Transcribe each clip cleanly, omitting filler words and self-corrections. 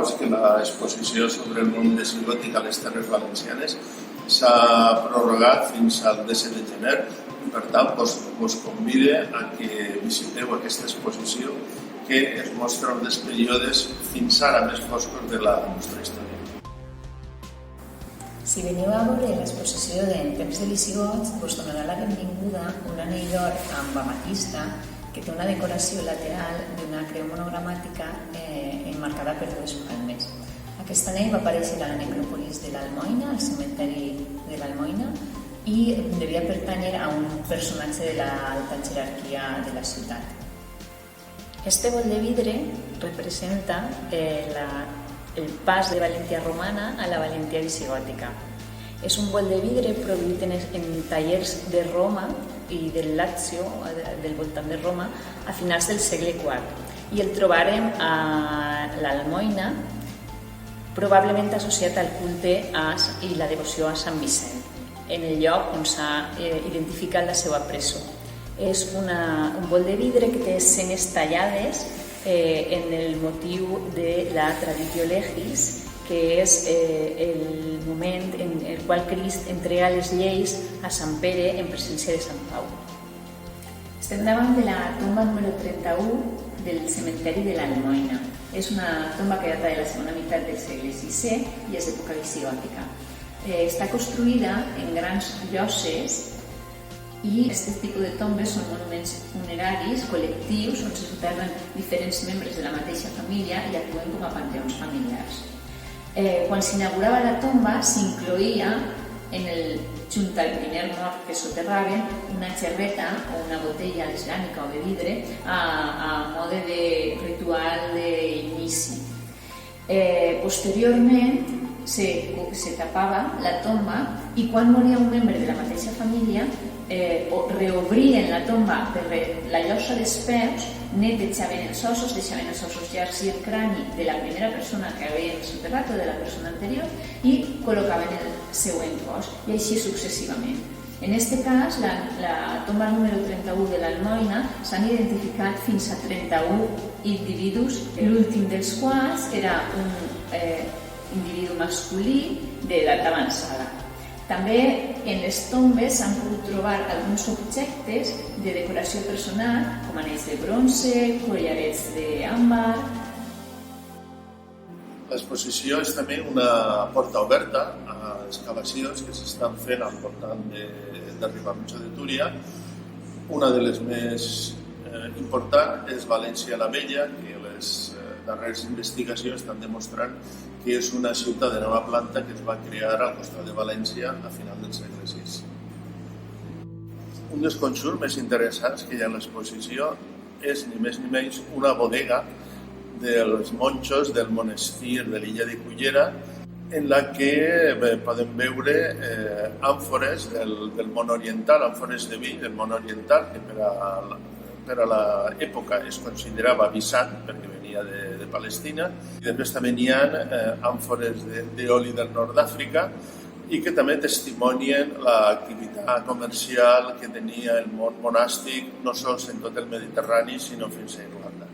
Informar-vos que l'exposició sobre el món visigòtic a les Terres Valencianes s'ha prorrogat fins al 17 de gener i, per tant, us convide a que visiteu aquesta exposició que es mostra en els períodes fins ara més foscos de la nostra història. Si veniu a veure l'exposició d'En temps de visigots, us donarà la benvinguda un anell d'or amb amatista que té una decoració lateral d'una creu monogramàtica emmarcada per dues palmes. Aquest anell va aparèixer a la necròpolis de l'Almoina, al cementeri de l'Almoina, i devia pertànyer a un personatge de l'alta jerarquia de la ciutat. Este bol de vidre representa el pas de valentia romana a la valentia visigòtica. És un bol de vidre produït en tallers de Roma i del Lazio, del voltant de Roma, a finals del segle IV. I el trobarem a l'Almoina, probablement associat al culte i la devoció a Sant Vicent, en el lloc on s'ha identificat la seva presó. És un bol de vidre que té escenes tallades en el motiu de la Traditio Legis, que és el moment en el qual Crist entrega les lleis a Sant Pere en presència de Sant Pau. Estem davant de la tomba número 31 del cementeri de l'Almoina. És una tomba que data de la segona meitat del segle VI i és d'època visigòtica. Està construïda en grans lloses i aquest tipus de tombes són monuments funeraris col·lectius on se soterren diferents membres de la mateixa família i actuen com a panteons familiars. Quan s'inaugurava la tomba s'incloïa junt al primer mort que soterraven una gerreta o una botella de ceràmica o de vidre a mode de ritual d'inici. Posteriorment se tapava la tomba i quan moria un membre de la mateixa família reobrien la tomba per la llosa dels peus, netejaven els ossos, deixaven els ossos llargs i el crani de la primera persona que havien soterrat o de la persona anterior i col·locaven el següent cos, i així successivament. En aquest cas, la tomba número 31 de l'Almoina s'han identificat fins a 31 individus, l'últim dels quals era un individu masculí d'edat avançada. També en les tombes s'han pogut trobar alguns objectes de decoració personal, com anells de bronze, collarets d'àmbar. L'exposició és també una porta oberta a excavacions que s'estan fent al voltant de Riba-roja de Túria. Una de les més importants és València la Vella, que les darreres investigacions estan demostrant que és una ciutat de nova planta que es va crear al costat de València a final del segle VI. Un dels conjunts més interessants que hi ha a l'exposició és ni més ni menys una bodega dels monjos del monestir de l'illa de Cullera, en la que podem veure àmfores del món oriental, àmfores de vi del món oriental, que per a l'època es considerava Bizant, perquè venia de Palestina, i després també n'hi ha àmfores d'oli del nord d'Àfrica i que també testimonien l'activitat comercial que tenia el món monàstic no sols en tot el Mediterrani, sinó fins a Irlanda.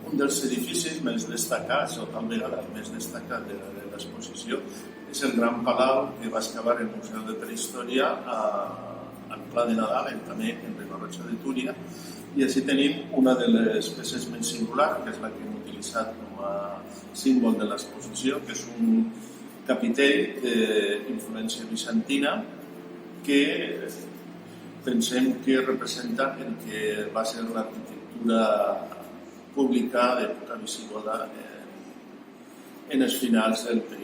Un dels edificis més destacats, o tal vegada el més destacat de l'exposició, és el gran palau que va excavar el Museu de Prehistòria al Pla de Nadal, també en Riba-roja de Túria, i així tenim una de les peces més singulars, que és la que hem utilitzat com a símbol de l'exposició, que és un capitell d'influència bizantina que pensem que representa el que va ser l'arquitectura pública d'època visigoda en els finals del període